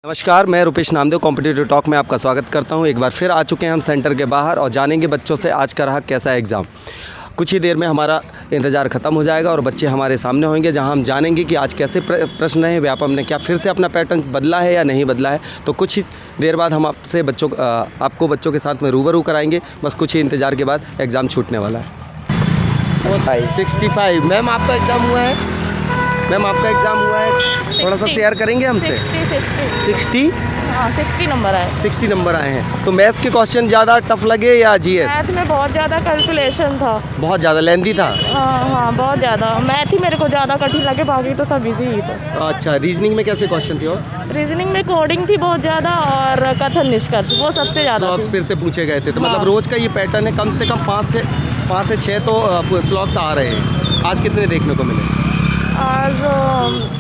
नमस्कार, मैं Rupesh Namdev competitive talk में आपका स्वागत करता हूं। एक बार फिर आ चुके हैं हम सेंटर के बाहर और जानेंगे बच्चों से आज का रहा कैसा एग्ज़ाम। कुछ ही देर में हमारा इंतज़ार ख़त्म हो जाएगा और बच्चे हमारे सामने होंगे, जहां हम जानेंगे कि आज कैसे प्रश्न रहे, व्यापम ने क्या फिर से अपना पैटर्न बदला है या नहीं बदला है। तो कुछ ही देर बाद हम आपसे आपको बच्चों के साथ में रूबरू कराएंगे। बस कुछ ही इंतज़ार के बाद एग्ज़ाम छूटने वाला है। 65 मैम आपका एग्ज़ाम हुआ है? मैम आपका एग्ज़ाम हुआ है, थोड़ा सा शेयर करेंगे हमसे। 60 नंबर आए। 60 नंबर आए हैं। तो मैथ्स के क्वेश्चन ज़्यादा टफ लगे या जीएस? मैथ में बहुत ज़्यादा कैलकुलेशन था, बहुत ज़्यादा लेंथी था। हाँ बहुत ज़्यादा। मैथ ही मेरे को ज़्यादा कठिन लगे, बाकी तो सब इजी ही था। अच्छा, रीजनिंग में कैसे क्वेश्चन थे? और रीजनिंग में कोडिंग थी बहुत ज़्यादा और कथन निष्कर्ष वो सबसे ज़्यादा स्लॉट्स फिर से पूछे गए थे। तो मतलब हाँ। रोज़ का ये पैटर्न है, कम से कम 5 से 6 तो स्लॉट्स आ रहे हैं। आज कितने देखने को मिले? आज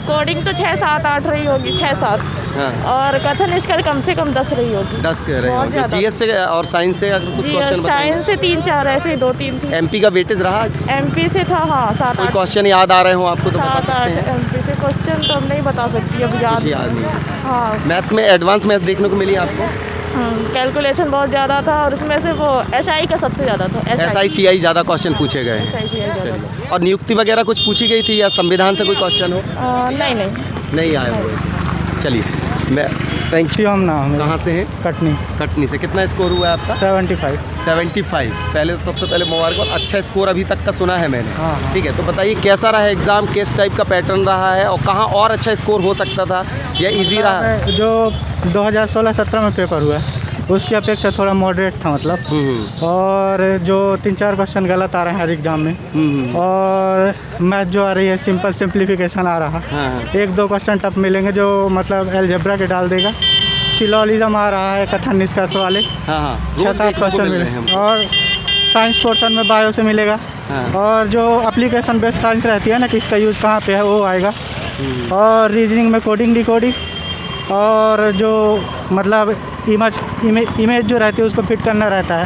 कोडिंग तो 6, 7, 8 रही होगी, 6, 7। हाँ। और कथन निष्कर्ष कम से कम 10 रही होगी। 10 कह रहे बहुत हैं। ज़्यादा। जीएस से और साइंस से अगर कुछ जी, क्वेश्चन साइंस से 3, 4 ऐसे ही 2, 3 थी। एमपी का वेटेज रहा आज? एमपी से था, हाँ 7, कोई 8। क्वेश्चन याद आ रहे हो आपको तो बता 7, सकते 8 हैं? एमपी से क्वेश्चन तो हम नहीं बता सकती, अब कुछ याद याद नहीं है। हाँ। मैथ्स में एडवांस मैथ देखने को मिली आपको? कैलकुलेशन बहुत ज़्यादा था और इसमें से वो एसआई का सबसे ज़्यादा था। SI CI ज़्यादा क्वेश्चन पूछे गए हैं। नहीं और नियुक्ति वगैरह कुछ पूछी गई थी या संविधान से कोई क्वेश्चन हो? नहीं आए हुए। चलिए, मैं थैंक यू। हम नाम है कहाँ से हैं? कटनी से। कितना स्कोर हुआ है आपका? 75। पहले तो सबसे पहले मुबारक, और अच्छा स्कोर अभी तक का सुना है मैंने। हाँ। ठीक है, तो बताइए कैसा रहा एग्ज़ाम, किस टाइप का पैटर्न रहा है और कहाँ और अच्छा स्कोर हो सकता था या इजी रहा? जो 2016-17 में पेपर हुआ है उसकी अपेक्षा थोड़ा मॉडरेट था मतलब। और जो 3-4 क्वेश्चन गलत आ रहे हैं हर एग्जाम में। और मैथ जो आ रही है सिंपल सिंप्लीफिकेशन आ रहा। हाँ। 1-2 क्वेश्चन टफ मिलेंगे जो मतलब अलजेब्रा के डाल देगा। सिलोलिज्म आ रहा है, कथन निष्कर्ष वाले। हाँ। 6-7 क्वेश्चन मिले। और साइंस पोर्शन में बायो से मिलेगा। हाँ। और जो एप्लीकेशन बेस्ड साइंस रहती है ना कि इसका यूज़ कहाँ पे है वो आएगा। और रीजनिंग में कोडिंग डिकोडिंग और जो मतलब इमेज जो रहती है उसको फिट करना रहता है।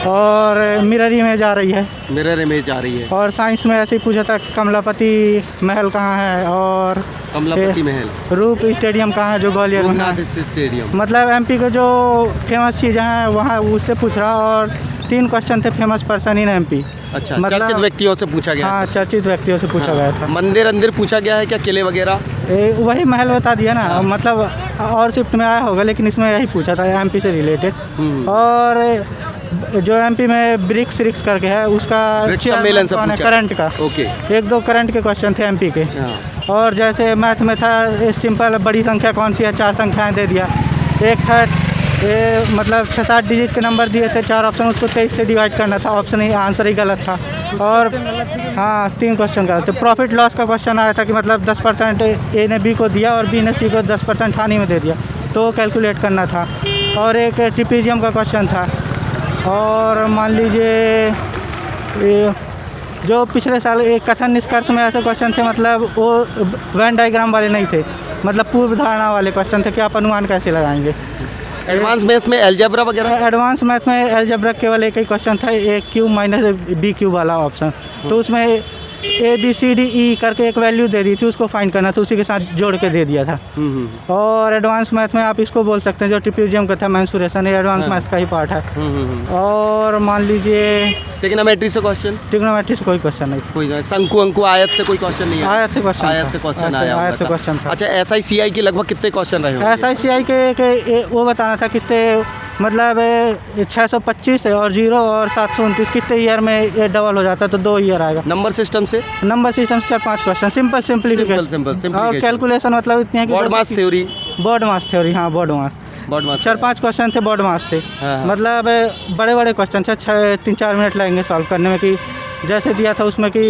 और मिरर इमेज आ रही है। और साइंस में ऐसे ही पूछा था कमलापति महल कहाँ है और कमलापति महल, रूप स्टेडियम कहाँ है जो ग्वालियर में है। स्टेडियम मतलब एमपी के जो फेमस चीज़ें हैं वहाँ उससे पूछ रहा। और 3 क्वेश्चन थे फेमस पर्सन इन एमपी। अच्छा, मतलब चर्चित व्यक्तियों से पूछा गया? हाँ, चर्चित व्यक्तियों से पूछा गया था। मंदिर पूछा गया है क्या, किले वगैरह? वही महल बता दिया ना। हाँ। मतलब और शिफ्ट में आया होगा लेकिन इसमें यही पूछा था एमपी से रिलेटेड। और जो एमपी में ब्रिक्स करके है उसका सम्मेलन से पूछा करंट का। ओके। 1-2 करंट के क्वेश्चन थे एमपी के। और जैसे मैथ में था सिंपल बड़ी संख्या कौन सी है, 4 संख्याएं दे दिया। एक था मतलब 6-7 डिजिट के नंबर दिए थे, 4 ऑप्शन, उसको 23 से डिवाइड करना था। ऑप्शन ही आंसर ही गलत था। और हाँ 3 क्वेश्चन गलत थे। प्रॉफिट लॉस का क्वेश्चन आया था कि मतलब 10% ए ने बी को दिया और बी ने सी को 10% हानि में दे दिया, तो कैलकुलेट करना था। और एक ट्रिपीजियम का क्वेश्चन था। और मान लीजिए जो पिछले साल एक कथन निष्कर्ष में ऐसे क्वेश्चन थे, मतलब वो वेन डायग्राम वाले नहीं थे, मतलब पूर्व धारणा वाले क्वेश्चन थे कि आप अनुमान कैसे लगाएंगे। एडवांस मैथ्स में अलजेब्रा वगैरह? एडवांस मैथ में अलजेब्रा केवल एक ही क्वेश्चन था, A³ - B³ वाला ऑप्शन। तो उसमें ABCDE करके एक वैल्यू दे दी थी, उसको फाइंड करना था, उसी के साथ जोड़ के दे दिया था। और एडवांस मैथ में आप इसको बोल सकते हैं जो ट्रिपीजियम का था, मेंसुरेशन, ये एडवांस मैथ का ही पार्ट है। और मान लीजिए ट्रिग्नोमेट्री से क्वेश्चन? ट्रिग्नोमेट्री से कोई क्वेश्चन नहीं। कोई शंकु अंकु आयत से कोई क्वेश्चन नहीं आया? आयत से क्वेश्चन आया आयत से क्वेश्चन था। अच्छा, SI CI के लगभग कितने क्वेश्चन रहे होंगे? SI CI के वो बताना था कितने, मतलब 625 और 0 और 729 कितने ईयर में ये डबल हो जाता है, तो 2 ईयर आएगा। नंबर सिस्टम से 4-5 क्वेश्चन सिंपल सिंप्लीफिकेशन। और कैलकुलेशन मतलब इतनी है कि बॉड मास थ्योरी। हाँ बॉड मास 4-5 क्वेश्चन थे बॉड मास से। हाँ। मतलब बड़े क्वेश्चन थे, 3-4 मिनट लगेंगे सॉल्व करने में। कि जैसे दिया था उसमें कि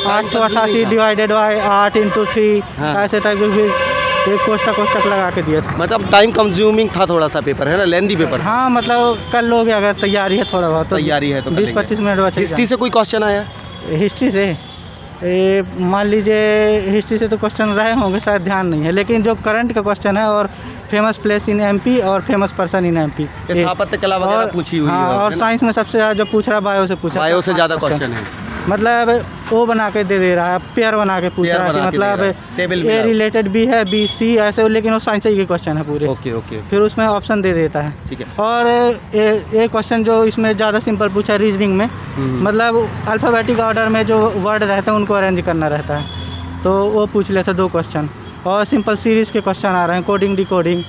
888 डिवाइडेड बाय 8 × 3 ऐसे टाइप के एक कोष्टक लगा के दिया था। मतलब टाइम कंज्यूमिंग था थोड़ा सा पेपर, है ना, लेंदी पेपर। हाँ मतलब कर लोगे अगर तैयारी है थोड़ा बहुत, तैयारी है तो 20-25 मिनट बचे। हिस्ट्री से कोई क्वेश्चन आया? हिस्ट्री से मान लीजिए हिस्ट्री से तो क्वेश्चन रहे होंगे, शायद ध्यान नहीं है। लेकिन जो करंट का क्वेश्चन है और फेमस प्लेस इन एमपी और फेमस पर्सन इन एमपी, स्थापत्य कला वगैरह पूछी हुई है। और साइंस में सबसे ज़्यादा जो पूछ रहा है बायो से पूछा, बायो से ज़्यादा क्वेश्चन है। मतलब वो बना के दे रहा है, पेयर बना के पूछ पेयर रहा है कि बना के दे रहा है, मतलब टेबल ए मिला। रिलेटेड भी है, बी सी ऐसे, लेकिन वो साइंस के क्वेश्चन है पूरे। ओके ओके फिर उसमें ऑप्शन दे देता है। ठीक है। और ये क्वेश्चन जो इसमें ज़्यादा सिंपल पूछा है रीजनिंग में, मतलब अल्फ़ाबेटिक ऑर्डर में जो वर्ड रहते हैं उनको अरेंज करना रहता है, तो वो पूछ लेते 2 क्वेश्चन। और सिंपल सीरीज़ के क्वेश्चन आ रहे हैं, कोडिंग डिकोडिंग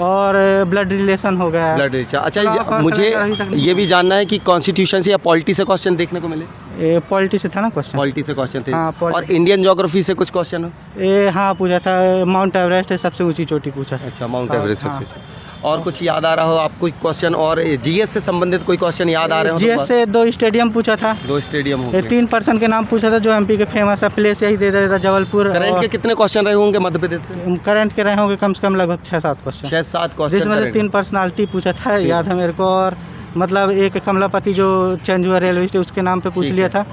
और ब्लड रिलेशन हो गया। Blood relation. अच्छा और मुझे अभी तक नहीं ये भी जानना है कि कॉन्स्टिट्यूशन से या पॉलिटी से क्वेश्चन देखने को मिले? ये पॉलिटी से था ना क्वेश्चन। पॉलिटी से क्वेश्चन थे। हाँ, पॉलिटी। और इंडियन ज्योग्राफी से कुछ क्वेश्चन हो? ये हाँ पूछा था, माउंट एवरेस्ट सबसे ऊंची चोटी पूछा था। अच्छा, माउंट हाँ, एवरेस्ट हाँ। सबसे। और कुछ याद आ रहा हो आपको क्वेश्चन? और जीएस से संबंधित कोई क्वेश्चन याद आ रहे हो? जीएस से 2 स्टेडियम पूछा था, 2 स्टेडियम हो ये गए। 3 पर्सन के नाम पूछा था जो एमपी के फेमस है, प्लेस यही दे देता जबलपुर। करंट के कितने क्वेश्चन रहे होंगे मध्य प्रदेश से? करंट के रहे होंगे कम से कम लगभग 6-7 क्वेश्चन, 6-7 क्वेश्चन। जिसमें से 3 पर्सनालिटी पूछा था, याद है मेरे को। और मतलब एक कमलापति जो चेंज हुआ रेलवे स्टेशन उसके नाम पे पूछ ठीक लिया है। था,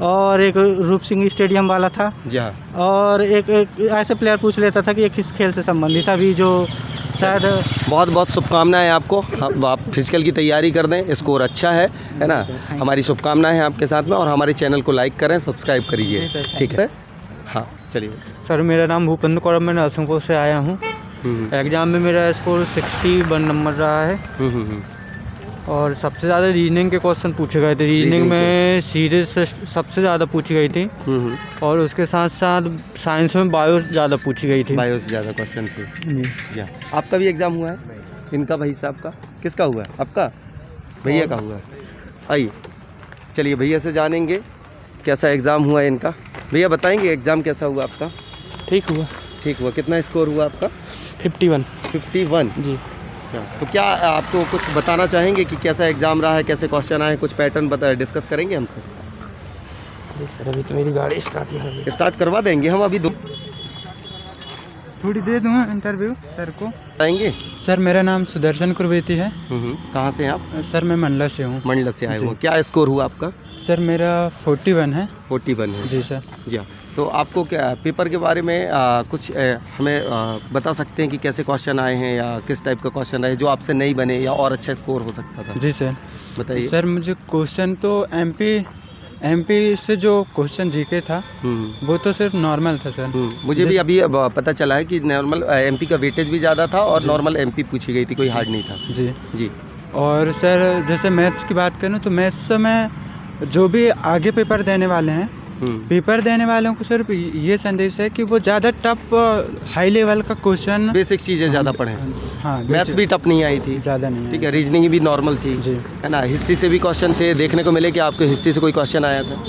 और एक रूप सिंह स्टेडियम वाला था, जी हाँ। और एक ऐसे प्लेयर पूछ लेता था कि ये किस खेल से संबंधित था, अभी जो शायद। बहुत बहुत शुभकामनाएं आपको। आप फिजिकल की तैयारी कर दें, स्कोर अच्छा है ना? हमारी शुभकामनाएं हैं आपके साथ में, और हमारे चैनल को लाइक करें, सब्सक्राइब करिए। ठीक है। हाँ चलिए। सर मेरा नाम भूपेंद्र कौरव, मैं नरसिंहपुर से आया हूँ। एग्ज़ाम में मेरा स्कोर 61 नंबर रहा है, और सबसे ज़्यादा रीजनिंग के क्वेश्चन पूछे गए थे। रीजनिंग में सीरीज से सबसे ज़्यादा पूछी गई थी, और उसके साथ साथ साइंस में बायो ज़्यादा पूछी गई थी। बायो से ज़्यादा क्वेश्चन थे। जी। जी। आपका भी एग्ज़ाम हुआ है? इनका भाई साहब का? किसका हुआ है? आपका भैया का हुआ है? आइए चलिए भैया से जानेंगे कैसा एग्ज़ाम हुआ है इनका। भैया बताएंगे एग्ज़ाम कैसा हुआ आपका? ठीक हुआ। ठीक हुआ। कितना स्कोर हुआ आपका? 51। 51। जी। तो क्या आपको कुछ बताना चाहेंगे कि कैसा एग्ज़ाम रहा है, कैसे क्वेश्चन आए, कुछ पैटर्न डिस्कस करेंगे हमसे? सर अभी तो मेरी गाड़ी स्टार्ट नहीं हुई। स्टार्ट करवा देंगे हम अभी। थोड़ी दे दूँ इंटरव्यू सर को। आएंगे। सर मेरा नाम सुदर्शन कुरवेती है। कहाँ से हैं आप? सर मैं मंडला से हूँ। मंडला से आए हो। क्या स्कोर हुआ आपका? सर मेरा 41 है। 41 है। जी सर। जी हाँ। तो आपको क्या पेपर के बारे में कुछ हमें बता सकते हैं कि कैसे क्वेश्चन आए हैं, या किस टाइप का क्वेश्चन रहे जो आपसे नहीं बने या और अच्छा स्कोर हो सकता था? जी सर। बताइए। सर मुझे क्वेश्चन तो एमपी से जो क्वेश्चन जीके था वो तो सिर्फ नॉर्मल था सर। मुझे भी अभी पता चला है कि नॉर्मल एमपी का वेटेज भी ज़्यादा था, और नॉर्मल एमपी पूछी गई थी, कोई हार्ड नहीं था। जी जी। और सर जैसे मैथ्स की बात करूँ तो मैथ्स में जो भी आगे पेपर देने वाले हैं, पेपर देने वालों को सिर्फ ये संदेश है कि वो ज़्यादा टफ हाई लेवल का क्वेश्चन, बेसिक चीज़ें ज़्यादा पढ़ें। हाँ मैथ्स भी टफ नहीं आई थी। ज़्यादा नहीं ठीक है। रीजनिंग भी नॉर्मल थी। जी। है ना? हिस्ट्री से भी क्वेश्चन थे, देखने को मिले कि आपको हिस्ट्री से कोई क्वेश्चन आया था?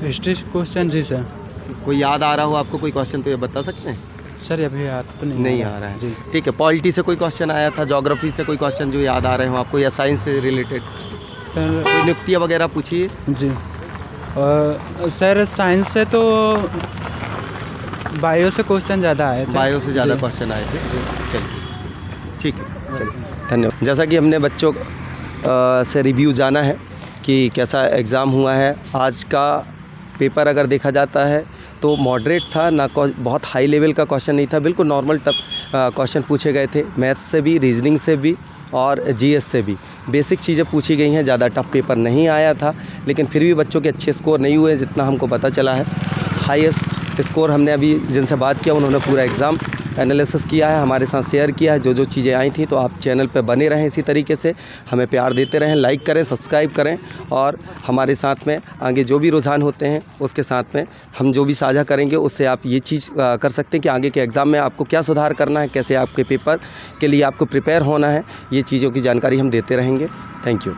History question. जी सर। कोई याद आ रहा हो आपको कोई क्वेश्चन तो ये बता सकते हैं? सर अभी याद तो नहीं आ रहा है। जी। ठीक है। पॉलिटी से कोई क्वेश्चन आया था, ज्योग्राफी से कोई क्वेश्चन जो याद आ रहे हो आपको, या साइंस से रिलेटेड सर। कोई नियुक्तियाँ वगैरह पूछिए। जी। सर साइंस से तो बायो से क्वेश्चन ज़्यादा आए थे। बायो से ज़्यादा जी। क्वेश्चन आए थे। चलिए ठीक है। चलिए धन्यवाद। जैसा कि हमने बच्चों से रिव्यू जाना है कि कैसा एग्ज़ाम हुआ है। आज का पेपर अगर देखा जाता है तो मॉडरेट था, ना बहुत हाई लेवल का क्वेश्चन नहीं था, बिल्कुल नॉर्मल टफ क्वेश्चन पूछे गए थे। मैथ्स से भी, रीजनिंग से भी, और जीएस से भी बेसिक चीज़ें पूछी गई हैं। ज़्यादा टफ पेपर नहीं आया था, लेकिन फिर भी बच्चों के अच्छे स्कोर नहीं हुए जितना हमको पता चला है। हाईएस्ट स्कोर हमने अभी जिनसे बात किया उन्होंने पूरा एग्ज़ाम एनालिसिस किया है, हमारे साथ शेयर किया है जो चीज़ें आई थी। तो आप चैनल पे बने रहें, इसी तरीके से हमें प्यार देते रहें, लाइक करें, सब्सक्राइब करें, और हमारे साथ में आगे जो भी रुझान होते हैं उसके साथ में हम जो भी साझा करेंगे उससे आप ये चीज़ कर सकते हैं कि आगे के एग्ज़ाम में आपको क्या सुधार करना है, कैसे आपके पेपर के लिए आपको प्रिपेयर होना है, ये चीज़ों की जानकारी हम देते रहेंगे। Thank you.